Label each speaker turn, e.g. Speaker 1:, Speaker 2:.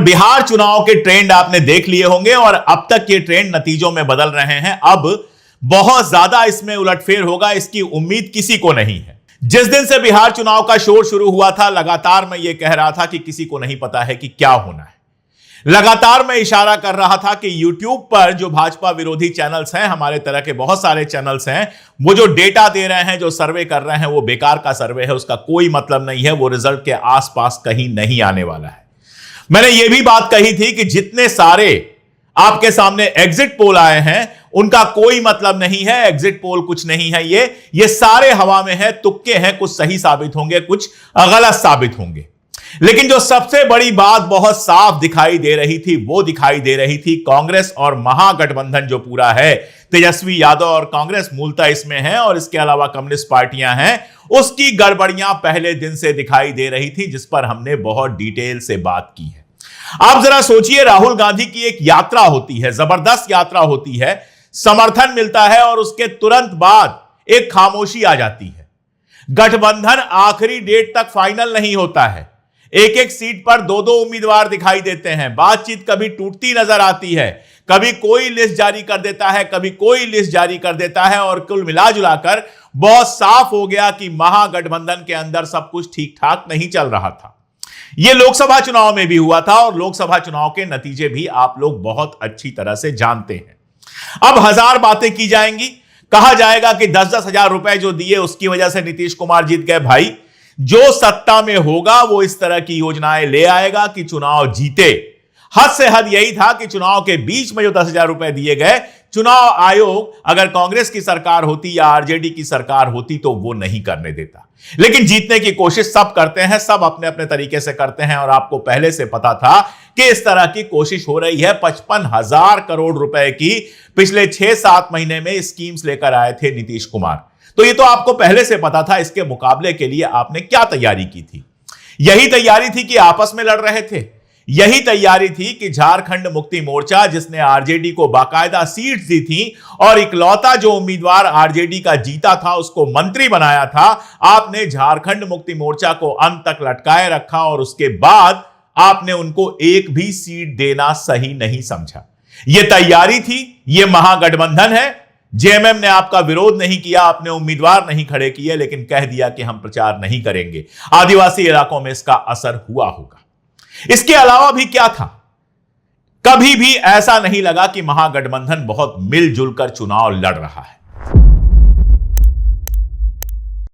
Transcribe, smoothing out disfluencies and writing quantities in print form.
Speaker 1: बिहार चुनाव के ट्रेंड आपने देख लिए होंगे और अब तक ये ट्रेंड नतीजों में बदल रहे हैं। अब बहुत ज्यादा इसमें उलटफेर होगा, इसकी उम्मीद किसी को नहीं है। जिस दिन से बिहार चुनाव का शोर शुरू हुआ था, लगातार मैं ये कह रहा था कि किसी को नहीं पता है कि क्या होना है। लगातार मैं इशारा कर रहा था कि YouTube पर जो भाजपा विरोधी चैनल्स हैं, हमारे तरह के बहुत सारे चैनल्स हैं, वो जो डेटा दे रहे हैं, जो सर्वे कर रहे हैं, वो बेकार का सर्वे है, उसका कोई मतलब नहीं है, वो रिजल्ट के आसपास कहीं नहीं आने वाला है। मैंने ये भी बात कही थी कि जितने सारे आपके सामने एग्जिट पोल आए हैं, उनका कोई मतलब नहीं है, एग्जिट पोल कुछ नहीं है, ये सारे हवा में है, तुक्के हैं, कुछ सही साबित होंगे, कुछ गलत साबित होंगे। लेकिन जो सबसे बड़ी बात बहुत साफ दिखाई दे रही थी, वो दिखाई दे रही थी कांग्रेस और महागठबंधन जो पूरा है, तेजस्वी यादव और कांग्रेस मूलतः इसमें है और इसके अलावा कम्युनिस्ट पार्टियां हैं, उसकी गड़बड़ियां पहले दिन से दिखाई दे रही थी, जिस पर हमने बहुत डिटेल से बात की है। आप जरा सोचिए, राहुल गांधी की एक यात्रा होती है, जबरदस्त यात्रा होती है, समर्थन मिलता है और उसके तुरंत बाद एक खामोशी आ जाती है। गठबंधन आखिरी डेट तक फाइनल नहीं होता है, एक एक सीट पर दो दो उम्मीदवार दिखाई देते हैं, बातचीत कभी टूटती नजर आती है, कभी कोई लिस्ट जारी कर देता है, कभी कोई लिस्ट जारी कर देता है और कुल मिलाजुलाकर बहुत साफ हो गया कि महागठबंधन के अंदर सब कुछ ठीक ठाक नहीं चल रहा था। यह लोकसभा चुनाव में भी हुआ था और लोकसभा चुनाव के नतीजे भी आप लोग बहुत अच्छी तरह से जानते हैं। अब हजार बातें की जाएंगी, कहा जाएगा कि 10-10 हजार रुपए जो दिए उसकी वजह से नीतीश कुमार जीत गए। भाई, जो सत्ता में होगा वो इस तरह की योजनाएं ले आएगा कि चुनाव जीते। हद से हद यही था कि चुनाव के बीच में जो 10,000 रुपए दिए गए, चुनाव आयोग अगर कांग्रेस की सरकार होती या आरजेडी की सरकार होती तो वो नहीं करने देता। लेकिन जीतने की कोशिश सब करते हैं, सब अपने अपने तरीके से करते हैं और आपको पहले से पता था कि इस तरह की कोशिश हो रही है। 55,000 करोड़ रुपए की पिछले 6-7 महीने में स्कीम्स लेकर आए थे नीतीश कुमार, तो ये तो आपको पहले से पता था। इसके मुकाबले के लिए आपने क्या तैयारी की थी? यही तैयारी थी कि आपस में लड़ रहे थे, यही तैयारी थी कि झारखंड मुक्ति मोर्चा, जिसने आरजेडी को बाकायदा सीट्स दी थी और इकलौता जो उम्मीदवार आरजेडी का जीता था उसको मंत्री बनाया था, आपने झारखंड मुक्ति मोर्चा को अंत तक लटकाए रखा और उसके बाद आपने उनको एक भी सीट देना सही नहीं समझा। यह तैयारी थी, यह महागठबंधन है। जेएमएम ने आपका विरोध नहीं किया, अपने उम्मीदवार नहीं खड़े किए, लेकिन कह दिया कि हम प्रचार नहीं करेंगे। आदिवासी इलाकों में इसका असर हुआ होगा। इसके अलावा भी क्या था? कभी भी ऐसा नहीं लगा कि महागठबंधन बहुत मिलजुल कर चुनाव लड़ रहा है।